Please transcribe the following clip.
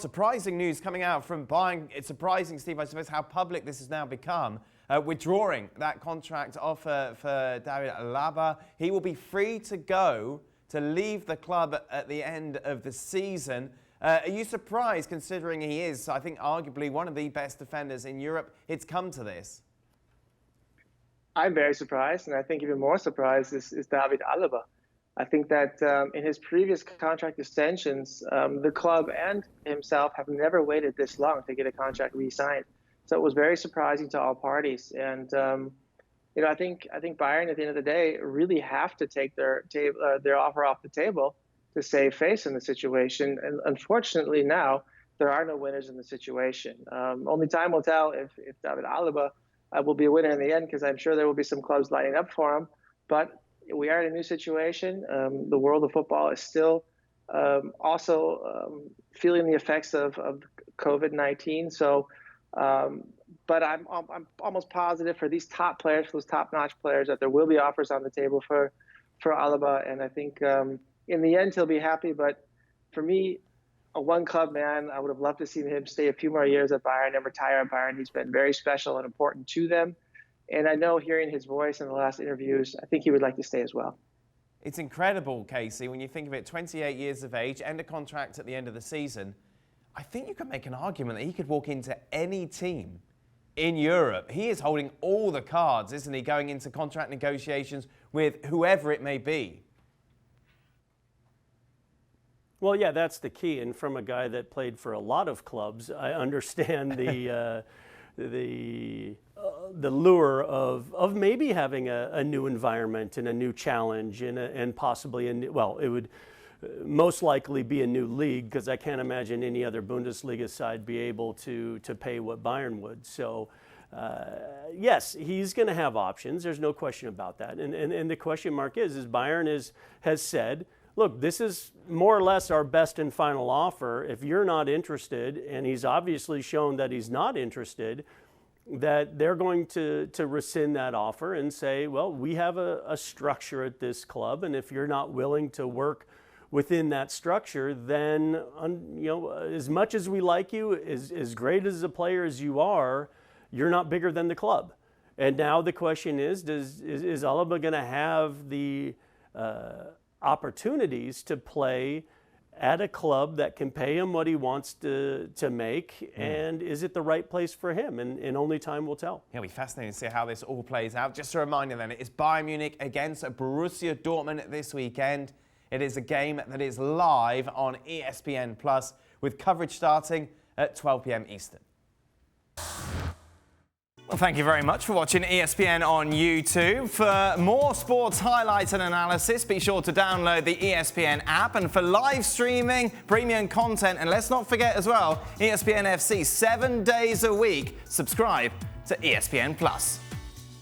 Surprising news coming out from Bayern. It's surprising, Steve, I suppose, how public this has now become. Withdrawing that contract offer for David Alaba. He will be free to go to leave the club at the end of the season. Are you surprised, considering he is, I think, arguably one of the best defenders in Europe? It's come to this. I'm very surprised, and I think even more surprised is David Alaba. I think that in his previous contract extensions, the club and himself have never waited this long to get a contract re-signed. So it was very surprising to all parties. And I think Bayern, at the end of the day, really have to take their offer off the table to save face in the situation. And unfortunately, now there are no winners in the situation. Only time will tell if David Alaba will be a winner in the end, because I'm sure there will be some clubs lining up for him. But we are in a new situation. The world of football is still also feeling the effects of COVID-19. So, but I'm almost positive for these top players, for those top-notch players, that there will be offers on the table for Alaba. And I think in the end he'll be happy. But for me, a one-club man, I would have loved to see him stay a few more years at Bayern and retire at Bayern. He's been very special and important to them. And I know, hearing his voice in the last interviews, I think he would like to stay as well. It's incredible, Kasey, when you think of it, 28 years of age, end a contract at the end of the season. I think you could make an argument that he could walk into any team in Europe. He is holding all the cards, isn't he, going into contract negotiations with whoever it may be. Well, yeah, that's the key. And from a guy that played for a lot of clubs, I understand the lure of maybe having a new environment and a new challenge and possibly it would most likely be a new league, because I can't imagine any other Bundesliga side be able to pay what Bayern would. So yes, he's going to have options. There's no question about that. And the question mark is Bayern has said, look, this is more or less our best and final offer. If you're not interested, and he's obviously shown that he's not interested, that they're going to rescind that offer and say, well, we have a structure at this club, and if you're not willing to work within that structure, then as much as we like you, as great as a player as you are, you're not bigger than the club. And now the question is Alaba going to have the opportunities to play at a club that can pay him what he wants to make, and is it the right place for him? And only time will tell. It'll be fascinating to see how this all plays out. Just a reminder then, it is Bayern Munich against Borussia Dortmund this weekend. It is a game that is live on ESPN Plus, with coverage starting at 12 p.m. Eastern. Well, thank you very much for watching ESPN on YouTube. For more sports highlights and analysis, be sure to download the ESPN app. And for live streaming, premium content, and let's not forget as well, ESPN FC 7 days a week. Subscribe to ESPN Plus.